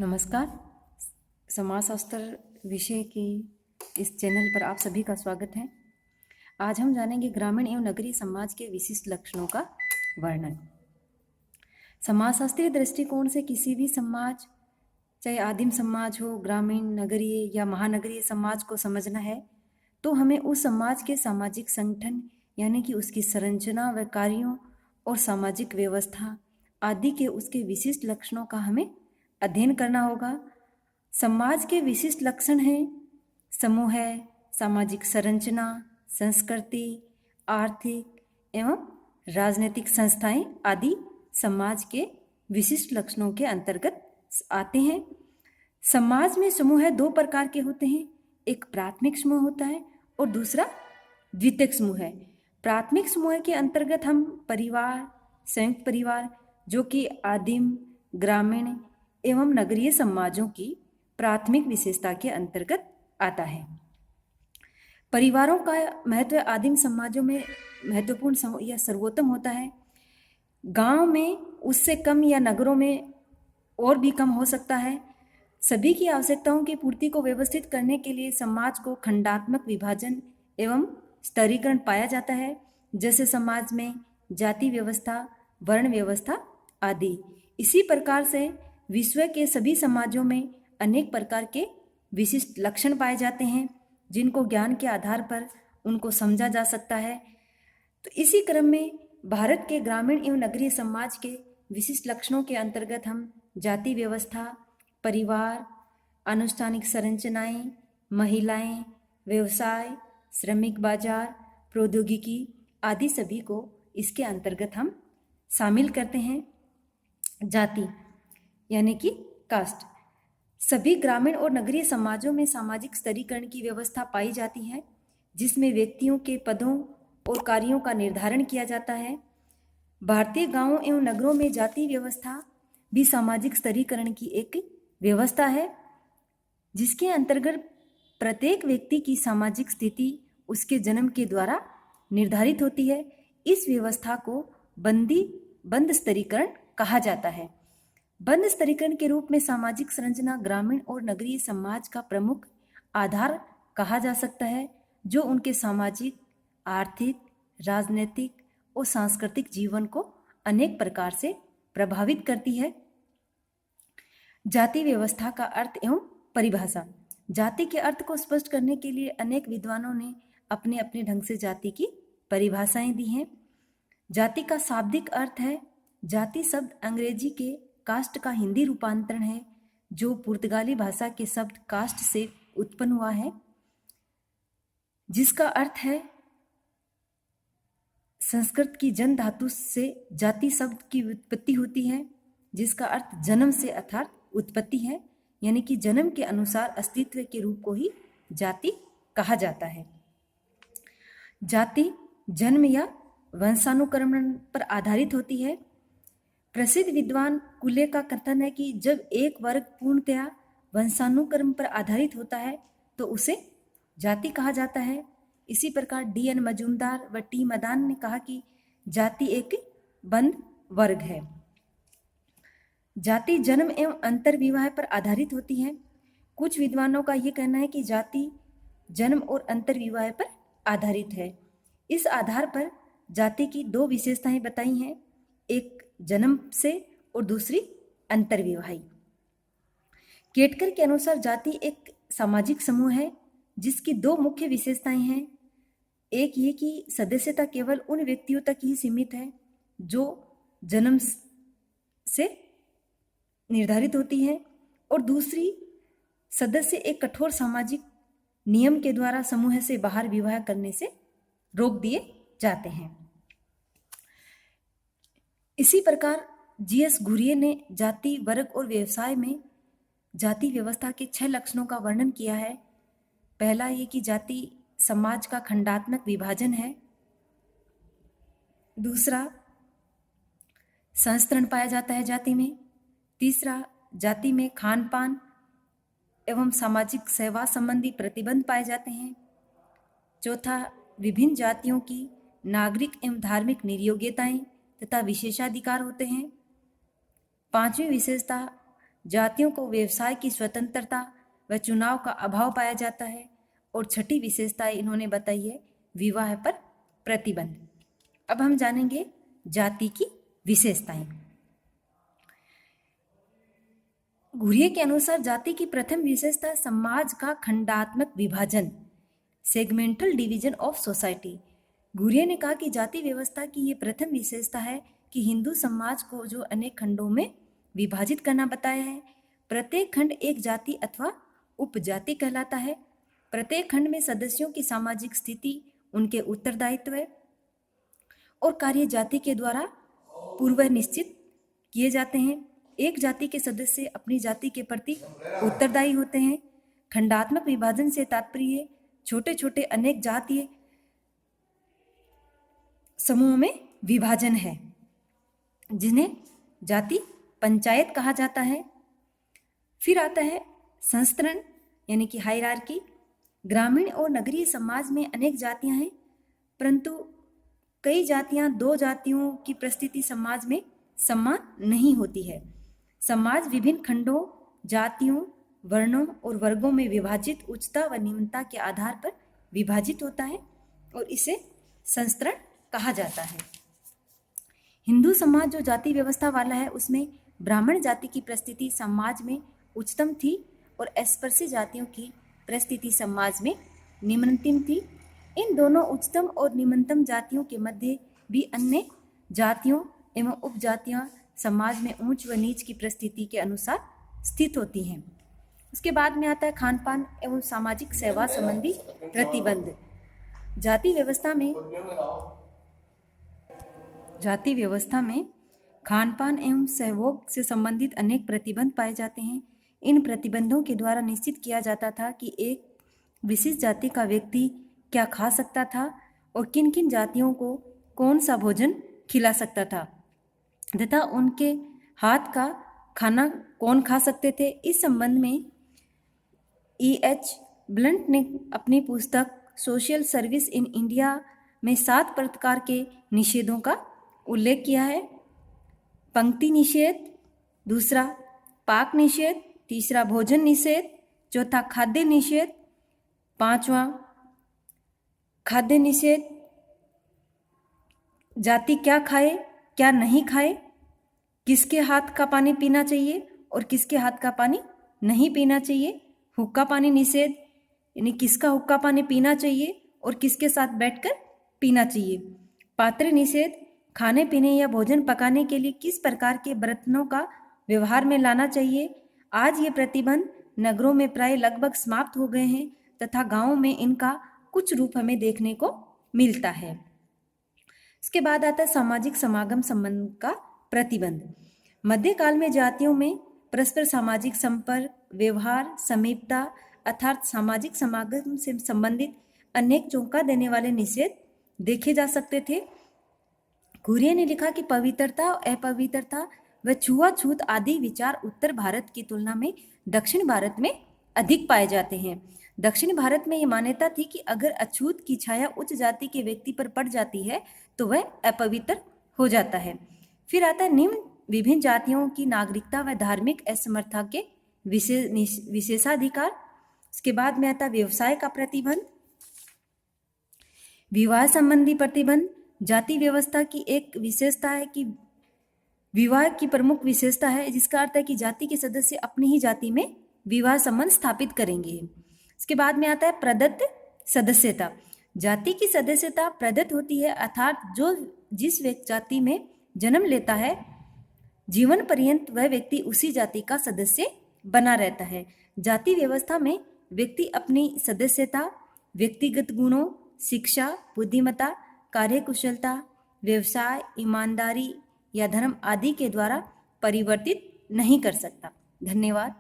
नमस्कार। समाजशास्त्र विषय की इस चैनल पर आप सभी का स्वागत है। आज हम जानेंगे ग्रामीण एवं नगरीय समाज के विशिष्ट लक्षणों का वर्णन। समाजशास्त्रीय दृष्टिकोण से किसी भी समाज, चाहे आदिम समाज हो, ग्रामीण, नगरीय या महानगरीय समाज को समझना है तो हमें उस समाज के सामाजिक संगठन यानी कि उसकी संरचना व कार्यों और सामाजिक व्यवस्था आदि के उसके विशिष्ट लक्षणों का हमें अध्ययन करना होगा। समाज के विशिष्ट लक्षण हैं समूह, सामाजिक संरचना, संस्कृति, आर्थिक एवं राजनीतिक संस्थाएं आदि समाज के विशिष्ट लक्षणों के अंतर्गत आते हैं। समाज में समूह दो प्रकार के होते हैं, एक प्राथमिक समूह होता है और दूसरा द्वितीयक समूह है। प्राथमिक समूह के अंतर्गत हम परिवार, संयुक्त परिवार जो कि आदिम, ग्रामीण एवं नगरीय समाजों की प्राथमिक विशेषता के अंतर्गत आता है। परिवारों का महत्व आदिम समाजों में महत्वपूर्ण या सर्वोत्तम होता है। गांव में उससे कम या नगरों में और भी कम हो सकता है। सभी की आवश्यकताओं की पूर्ति को व्यवस्थित करने के लिए समाज को खंडात्मक विभाजन एवं स्तरीकरण पाया जाता है, जैसे समाज में जाति व्यवस्था, वर्ण व्यवस्था आदि। इसी प्रकार से विश्व के सभी समाजों में अनेक प्रकार के विशिष्ट लक्षण पाए जाते हैं, जिनको ज्ञान के आधार पर उनको समझा जा सकता है। तो इसी क्रम में भारत के ग्रामीण एवं नगरीय समाज के विशिष्ट लक्षणों के अंतर्गत हम जाति व्यवस्था, परिवार, अनुष्ठानिक संरचनाएं, महिलाएं, व्यवसाय, श्रमिक बाजार, प्रौद्योगिकी आदि सभी को इसके अंतर्गत हम शामिल करते हैं। जाति यानी कि कास्ट। सभी ग्रामीण और नगरीय समाजों में सामाजिक स्तरीकरण की व्यवस्था पाई जाती है, जिसमें व्यक्तियों के पदों और कार्यों का निर्धारण किया जाता है। भारतीय गांवों एवं नगरों में जाति व्यवस्था भी सामाजिक स्तरीकरण की एक व्यवस्था है, जिसके अंतर्गत प्रत्येक व्यक्ति की सामाजिक स्थिति उसके जन्म के द्वारा निर्धारित होती है। इस व्यवस्था को बंद स्तरीकरण कहा जाता है। बंद स्तरीकरण के रूप में सामाजिक संरचना ग्रामीण और नगरीय समाज का प्रमुख आधार कहा जा सकता है, जो उनके सामाजिक, आर्थिक, राजनीतिक और सांस्कृतिक जीवन को अनेक प्रकार से प्रभावित करती है। जाति व्यवस्था का अर्थ एवं परिभाषा। जाति के अर्थ को स्पष्ट करने के लिए अनेक विद्वानों ने अपने अपने ढंग से जाति की परिभाषाएं दी हैं। जाति का शाब्दिक अर्थ है, जाति शब्द अंग्रेजी के कास्ट का हिंदी रूपांतरण है, जो पुर्तगाली भाषा के शब्द कास्ट से उत्पन्न हुआ है, जिसका अर्थ है संस्कृत की जन धातु से जाति शब्द की उत्पत्ति होती है, जिसका अर्थ जन्म से अर्थात उत्पत्ति है, यानी कि जन्म के अनुसार अस्तित्व के रूप को ही जाति कहा जाता है। जाति जन्म या वंशानुक्रमण पर आधारित होती है। प्रसिद्ध विद्वान कुले का कथन है कि जब एक वर्ग पूर्णतया वंशानुक्रम पर आधारित होता है तो उसे जाति कहा जाता है। इसी प्रकार D.N. मजूमदार व T. मदान ने कहा कि जाति एक बंद वर्ग है। जाति जन्म एवं अंतर्विवाह पर आधारित होती है। कुछ विद्वानों का यह कहना है कि जाति जन्म और अंतर्विवाह पर आधारित है। इस आधार पर जाति की दो विशेषताएं बताई हैं, एक जन्म से और दूसरी अंतर्विवाही। केटकर के अनुसार जाति एक सामाजिक समूह है, जिसकी दो मुख्य विशेषताएं हैं। एक ये कि सदस्यता केवल उन व्यक्तियों तक ही सीमित है जो जन्म से निर्धारित होती है, और दूसरी सदस्य एक कठोर सामाजिक नियम के द्वारा समूह से बाहर विवाह करने से रोक दिए जाते हैं। इसी प्रकार G.S. घुरिये ने जाति, वर्ग और व्यवसाय में जाति व्यवस्था के 6 लक्षणों का वर्णन किया है। पहला ये कि जाति समाज का खंडात्मक विभाजन है। दूसरा, संस्तरण पाया जाता है जाति में। तीसरा, जाति में खान पान एवं सामाजिक सेवा संबंधी प्रतिबंध पाए जाते हैं। चौथा, विभिन्न जातियों की नागरिक एवं धार्मिक निर्योग्यताएं तथा विशेषाधिकार होते हैं। पांचवी विशेषता, जातियों को व्यवसाय की स्वतंत्रता व चुनाव का अभाव पाया जाता है। और छठी विशेषता इन्होंने बताई है विवाह पर प्रतिबंध। अब हम जानेंगे जाति की विशेषताएं। घुरिये के अनुसार जाति की प्रथम विशेषता समाज का खंडात्मक विभाजन, segmental division of society. Ghurye ने कहा कि जाति व्यवस्था की ये प्रथम विशेषता है कि हिंदू समाज को जो अनेक खंडों में विभाजित करना बताया है। प्रत्येक खंड एक जाति अथवा उपजाति कहलाता है। प्रत्येक खंड में सदस्यों की सामाजिक स्थिति, उनके उत्तरदायित्व और कार्य जाति के द्वारा पूर्व निश्चित किए जाते हैं। एक जाति के सदस्य अपनी जाति के प्रति उत्तरदायी होते हैं। खंडात्मक विभाजन से तात्पर्य छोटे छोटे अनेक जातीय समूहों में विभाजन है, जिन्हें जाति पंचायत कहा जाता है। फिर आता है संस्तरण यानी कि हायरार्की। ग्रामीण और नगरीय समाज में अनेक जातियां हैं, परंतु कई जातियां दो जातियों की परिस्थिति समाज में समान नहीं होती है। समाज विभिन्न खंडों, जातियों, वर्णों और वर्गों में विभाजित उच्चता व निम्नता के आधार पर विभाजित होता है और इसे संस्तरण कहा जाता है। हिंदू समाज जो जाति व्यवस्था वाला है उसमें ब्राह्मण जाति की परिस्थिति समाज में उच्चतम थी और अस्पृश्य जातियों की परिस्थिति समाज में निम्नतम थी। इन दोनों उच्चतम और निम्नतम जातियों के मध्य भी अन्य जातियों एवं उपजातियां समाज में ऊंच व नीच की परिस्थिति के अनुसार स्थित होती हैं। उसके बाद में आता है खान पान एवं सामाजिक सेवा संबंधी प्रतिबंध। जाति व्यवस्था में खान पान एवं सहभोग से संबंधित अनेक प्रतिबंध पाए जाते हैं। इन प्रतिबंधों के द्वारा निश्चित किया जाता था कि एक विशिष्ट जाति का व्यक्ति क्या खा सकता था और किन किन जातियों को कौन सा भोजन खिला सकता था तथा उनके हाथ का खाना कौन खा सकते थे। इस संबंध में E.H. ब्लंट ने अपनी पुस्तक सोशल सर्विस इन इंडिया में 7 प्रकार के निषेधों का उल्लेख किया है। पंक्ति निषेध, दूसरा पाक निषेध, तीसरा भोजन निषेध, चौथा खाद्य निषेध, पांचवा खाद्य निषेध, जाति क्या खाए क्या नहीं खाए, किसके हाथ का पानी पीना चाहिए और किसके हाथ का पानी नहीं पीना चाहिए, हुक्का पानी निषेध यानी किसका हुक्का पानी पीना चाहिए और किसके साथ बैठकर पीना चाहिए, पात्र निषेध, खाने पीने या भोजन पकाने के लिए किस प्रकार के बर्तनों का व्यवहार में लाना चाहिए। आज ये प्रतिबंध नगरों में प्राय लगभग समाप्त हो गए हैं तथा गांवों में इनका कुछ रूप हमें देखने को मिलता है। इसके बाद आता है सामाजिक समागम संबंध का प्रतिबंध। मध्यकाल में जातियों में परस्पर सामाजिक संपर्क, व्यवहार, समीपता अर्थात सामाजिक समागम से संबंधित अनेक चौंका देने वाले निषेध देखे जा सकते थे। घुरिये ने लिखा कि पवित्रता और अपवित्रता व छुआछूत आदि विचार उत्तर भारत की तुलना में दक्षिण भारत में अधिक पाए जाते हैं। दक्षिण भारत में ये मान्यता थी कि अगर अछूत की छाया उच्च जाति के व्यक्ति पर पड़ जाती है तो वह अपवित्र हो जाता है। फिर आता है निम्न विभिन्न जातियों की नागरिकता व धार्मिक असमर्था के विशेषाधिकार। इसके बाद में आता है व्यवसाय का प्रतिबंध। विवाह संबंधी प्रतिबंध जाति व्यवस्था की एक विशेषता है कि विवाह की प्रमुख विशेषता है, जिसका अर्थ है कि जाति के सदस्य अपनी ही जाति में विवाह संबंध स्थापित करेंगे। इसके बाद में आता है प्रदत्त सदस्यता। जाति की सदस्यता प्रदत्त होती है अर्थात जो जिस जाति में जन्म लेता है जीवन पर्यंत वह व्यक्ति उसी जाति का सदस्य बना रहता है। जाति व्यवस्था में व्यक्ति अपनी सदस्यता व्यक्तिगत गुणों, शिक्षा, बुद्धिमत्ता, कार्यकुशलता, व्यवसाय, ईमानदारी या धर्म आदि के द्वारा परिवर्तित नहीं कर सकता। धन्यवाद।